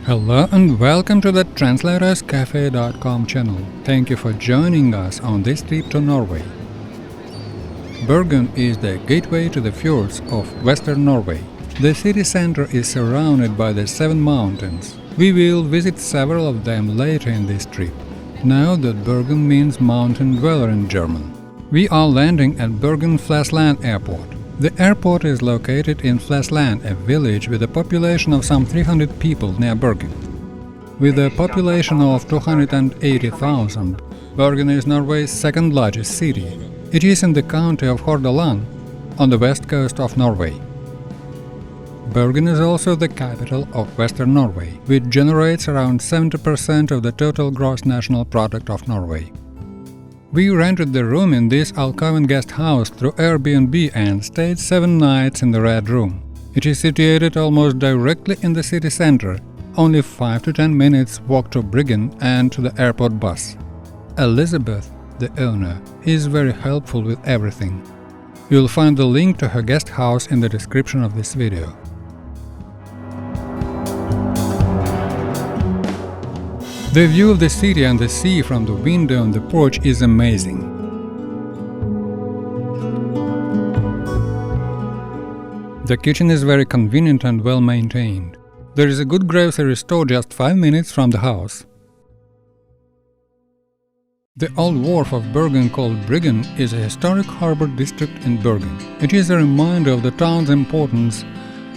Hello and welcome to the translatorscafe.com channel. Thank you for joining us on this trip to Norway. Bergen is the gateway to the fjords of western Norway. The city center is surrounded by the 7 mountains. We will visit several of them later in this trip. Know that Bergen means mountain dweller in German. We are landing at Bergen Flesland Airport. The airport is located in Flesland, a village with a population of some 300 people near Bergen. With a population of 280,000, Bergen is Norway's second largest city. It is in the county of Hordaland, on the west coast of Norway. Bergen is also the capital of Western Norway, which generates around 70% of the total gross national product of Norway. We rented the room in this Alkoven Guesthouse through AirBnB and stayed 7 nights in the Red Room. It is situated almost directly in the city center, only 5 to 10 minutes walk to Bryggen and to the airport bus. Elizabeth, the owner, is very helpful with everything. You'll find the link to her guest house in the description of this video. The view of the city and the sea from the window on the porch is amazing. The kitchen is very convenient and well maintained. There is a good grocery store just 5 minutes from the house. The Old Wharf of Bergen, called Bryggen, is a historic harbor district in Bergen. It is a reminder of the town's importance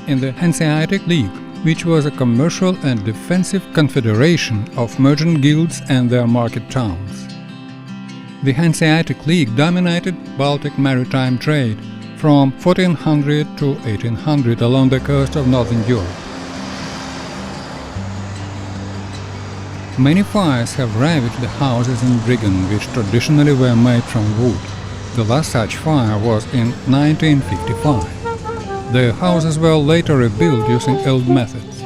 in the Hanseatic League, which was a commercial and defensive confederation of merchant guilds and their market towns. The Hanseatic League dominated Baltic maritime trade from 1400 to 1800 along the coast of northern Europe. Many fires have ravaged the houses in Bryggen, which traditionally were made from wood. The last such fire was in 1955. The houses were later rebuilt using old methods.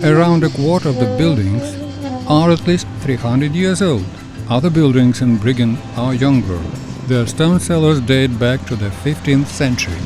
Around a quarter of the buildings are at least 300 years old. Other buildings in Bryggen are younger. Their stone cellars date back to the 15th century.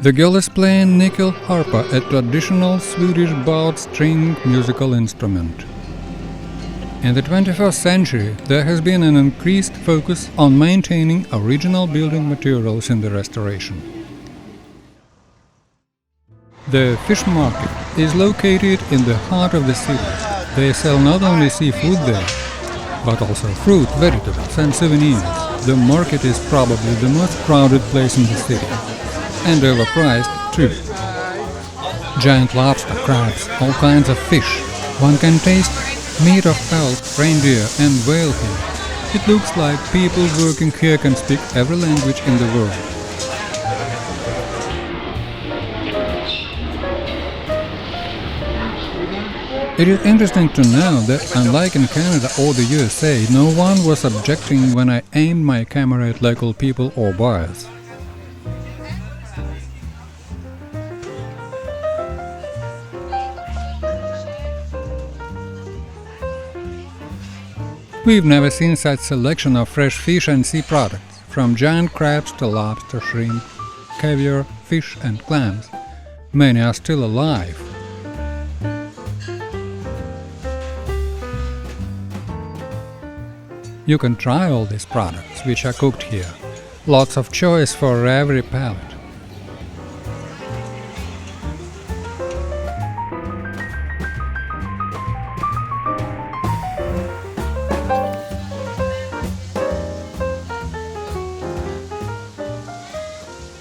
The girl is playing Nyckelharpa, a traditional Swedish bowed string musical instrument. In the 21st century, there has been an increased focus on maintaining original building materials in the restoration. The fish market is located in the heart of the city. They sell not only seafood there, but also fruit, vegetables and souvenirs. The market is probably the most crowded place in the city. And overpriced too. Giant lobster, crabs, all kinds of fish. One can taste meat of elk, reindeer and whale here. It looks like people working here can speak every language in the world. It is interesting to know that unlike in Canada or the USA, no one was objecting when I aimed my camera at local people or buyers. We've never seen such selection of fresh fish and sea products, from giant crabs to lobster, shrimp, caviar, fish and clams. Many are still alive. You can try all these products, which are cooked here. Lots of choice for every palate.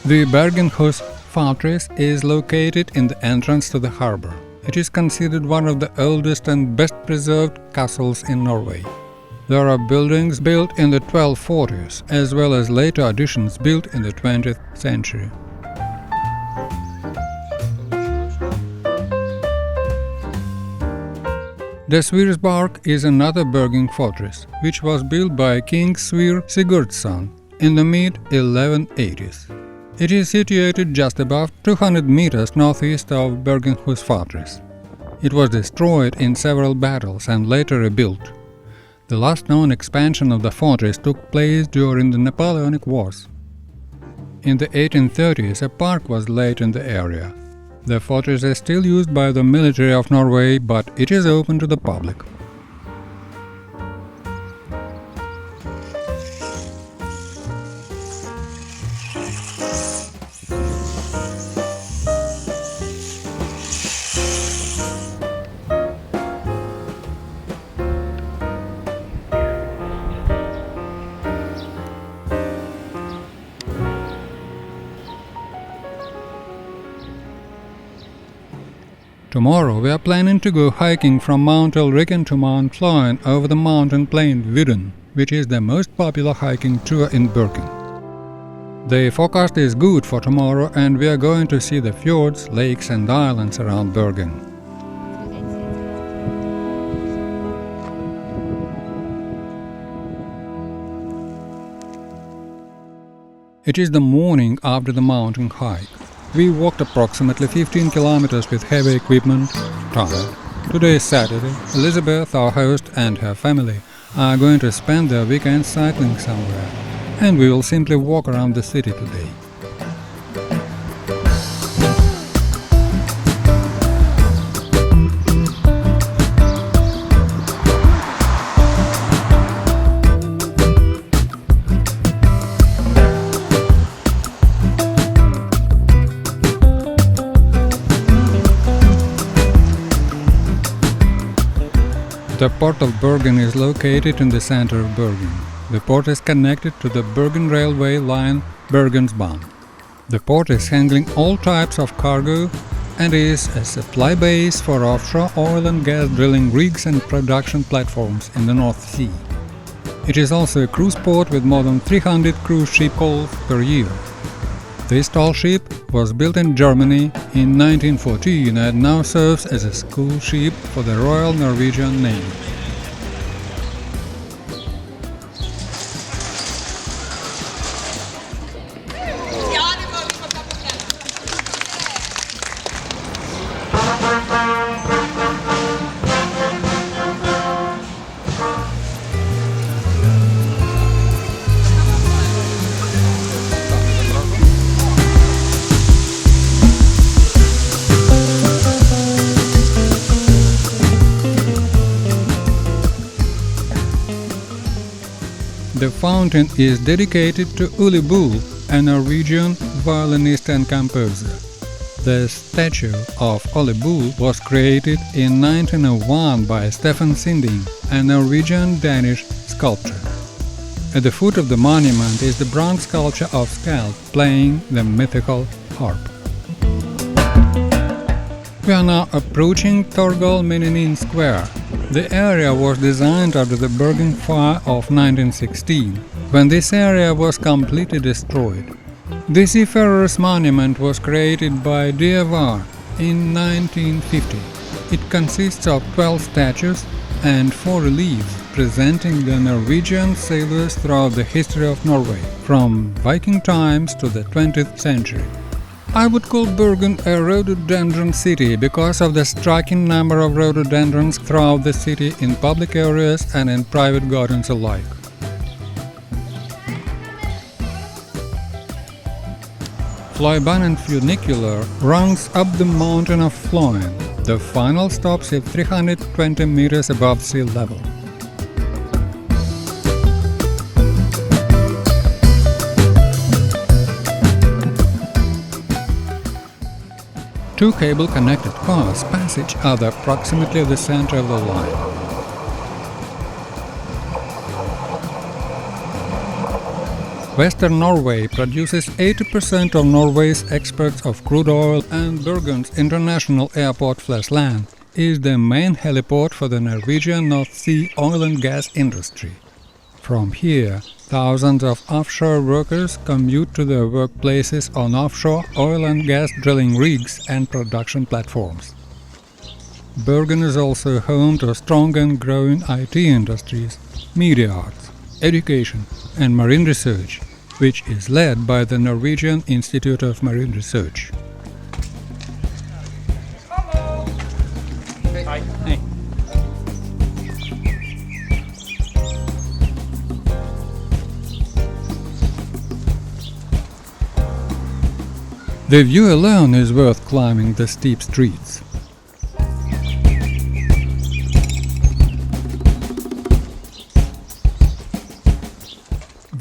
The Bergen fortress is located in the entrance to the harbour. It is considered one of the oldest and best preserved castles in Norway. There are buildings built in the 1240s, as well as later additions built in the 20th century. The Sverresborg is another Bergen fortress, which was built by King Sverre Sigurdsson in the mid-1180s. It is situated just above 200 meters northeast of Bergen fortress. It was destroyed in several battles and later rebuilt. The last known expansion of the fortress took place during the Napoleonic Wars. In the 1830s, a park was laid in the area. The fortress is still used by the military of Norway, but it is open to the public. Tomorrow we are planning to go hiking from Mount Awaken to Mount Fløyen over the mountain plain Rhododendron, which is the most popular hiking tour in Bergen. The forecast is good for tomorrow and we are going to see the fjords, lakes and islands around Bergen. It is the morning after the mountain hike. We walked approximately 15 kilometers with heavy equipment, tired. Today is Saturday. Elizabeth, our host, and her family are going to spend their weekend cycling somewhere, and we will simply walk around the city today. The port of Bergen is located in the center of Bergen. The port is connected to the Bergen Railway Line Bergensbanen. The port is handling all types of cargo and is a supply base for offshore oil and gas drilling rigs and production platforms in the North Sea. It is also a cruise port with more than 300 cruise ship calls per year. This tall ship was built in Germany in 1914 and now serves as a school ship for the Royal Norwegian Navy. The fountain is dedicated to Ole Bull, a Norwegian violinist and composer. The statue of Ole Bull was created in 1901 by Stephan Sinding, a Norwegian-Danish sculptor. At the foot of the monument is the bronze sculpture of Skald playing the mythical harp. We are now approaching Torgallmenningen Square. The area was designed after the Bergen fire of 1916, when this area was completely destroyed. This seafarer's monument was created by Dyre Vaa in 1950. It consists of 12 statues and 4 reliefs presenting the Norwegian sailors throughout the history of Norway, from Viking times to the 20th century. I would call Bergen a rhododendron city because of the striking number of rhododendrons throughout the city in public areas and in private gardens alike. Fløibanen funicular runs up the mountain of Fløyen. The final stops is 320 meters above sea level. Two cable-connected cars pass each other approximately at the center of the line. Western Norway produces 80% of Norway's exports of crude oil, and Bergen's international airport Flesland is the main heliport for the Norwegian North Sea oil and gas industry. From here, thousands of offshore workers commute to their workplaces on offshore oil and gas drilling rigs and production platforms. Bergen is also home to strong and growing IT industries, media arts, education and marine research, which is led by the Norwegian Institute of Marine Research. Hi. Hey. The view alone is worth climbing the steep streets.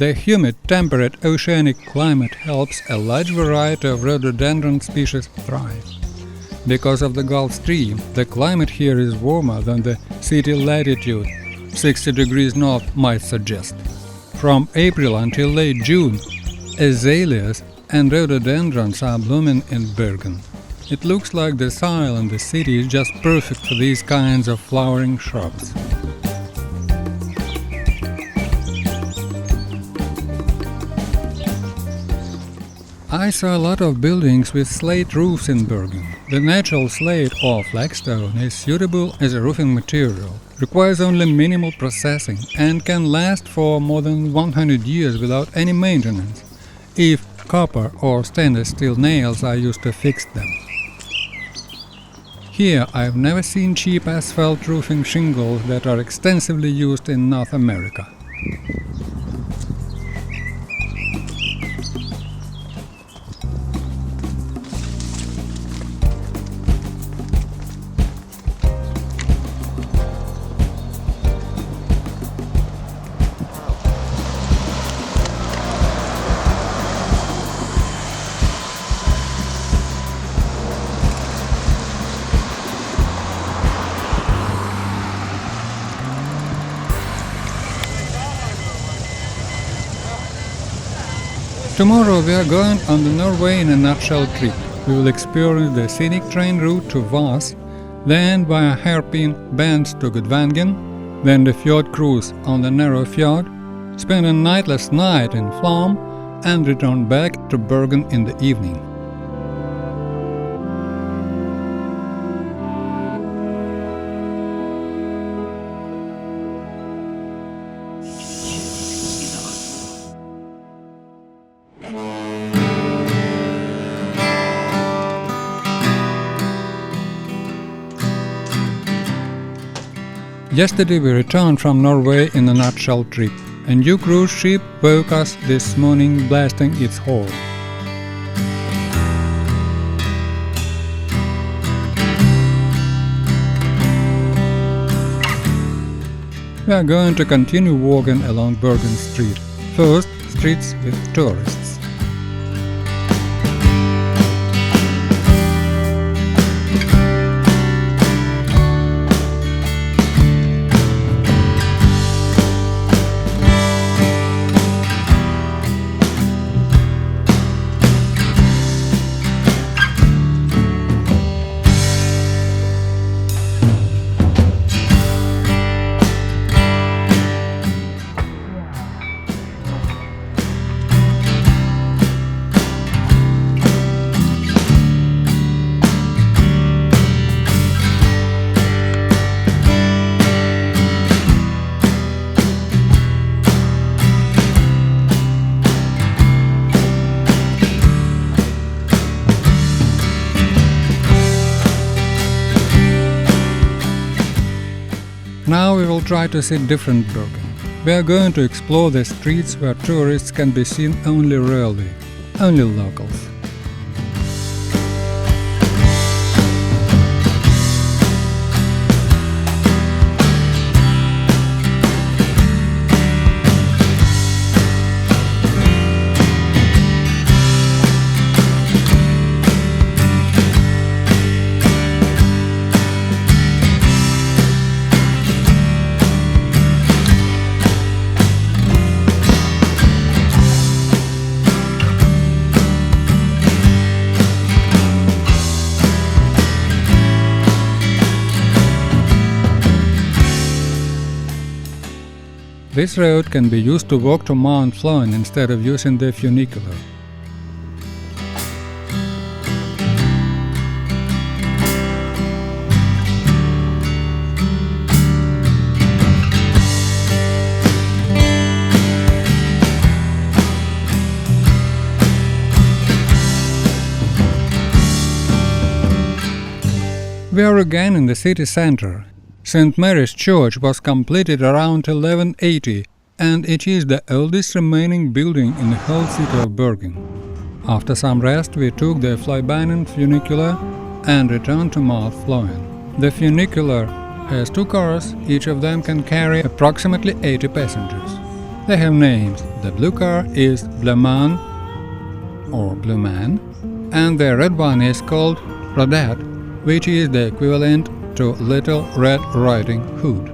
The humid, temperate oceanic climate helps a large variety of rhododendron species thrive. Because of the Gulf Stream, the climate here is warmer than the city latitude, 60 degrees north, might suggest. From April until late June, azaleas and rhododendrons are blooming in Bergen. It looks like the soil in the city is just perfect for these kinds of flowering shrubs. I saw a lot of buildings with slate roofs in Bergen. The natural slate or flagstone is suitable as a roofing material, requires only minimal processing, and can last for more than 100 years without any maintenance, if copper or stainless steel nails are used to fix them. Here I've never seen cheap asphalt roofing shingles that are extensively used in North America. Tomorrow we are going on the Norway in a nutshell trip. We will experience the scenic train route to Voss, then via hairpin bends to Gudvangen, then the fjord cruise on the narrow fjord, spend a nightless night in Flåm, and return back to Bergen in the evening. Yesterday we returned from Norway in a nutshell trip. A new cruise ship woke us this morning, blasting its horn. We are going to continue walking along Bergen Street. First, streets with tourists. Now we will try to see different Bergen. We are going to explore the streets where tourists can be seen only rarely, only locals. This road can be used to walk to Mount Fløyen instead of using the funicular. We are again in the city center. St. Mary's Church was completed around 1180, and it is the oldest remaining building in the whole city of Bergen. After some rest, we took the Fløibanen funicular and returned to Mount Fløyen. The funicular has 2 cars, each of them can carry approximately 80 passengers. They have names. The blue car is Blåman or Blue Man, and the red one is called Rhododendron, which is the equivalent to Little Red Riding Hood.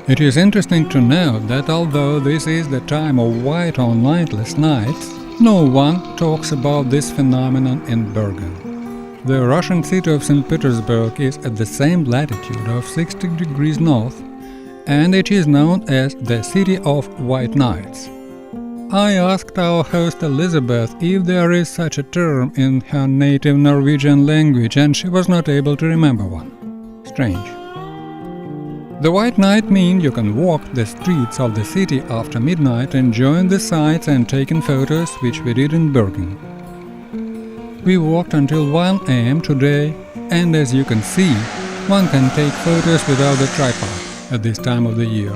It is interesting to note that although this is the time of white or nightless nights, no one talks about this phenomenon in Bergen. The Russian city of St. Petersburg is at the same latitude of 60 degrees north, and it is known as the City of White Nights. I asked our host Elizabeth if there is such a term in her native Norwegian language, and she was not able to remember one. Strange. The White Night means you can walk the streets of the city after midnight, enjoying the sights and taking photos, which we did in Bergen. We walked until 1 am today, and as you can see, one can take photos without a tripod at this time of the year.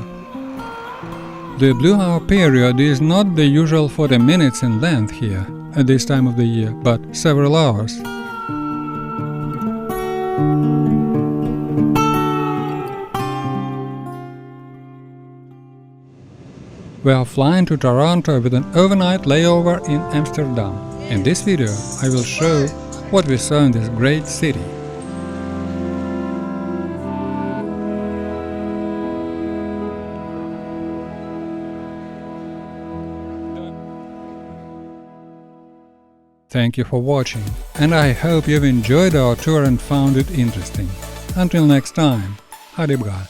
The blue hour period is not the usual 40 minutes in length here at this time of the year, but several hours. We are flying to Toronto with an overnight layover in Amsterdam. In this video, I will show what we saw in this great city. Thank you for watching, and I hope you've enjoyed our tour and found it interesting. Until next time, ha det bra!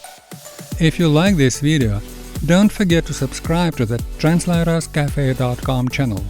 If you like this video, don't forget to subscribe to the translatorscafe.com channel.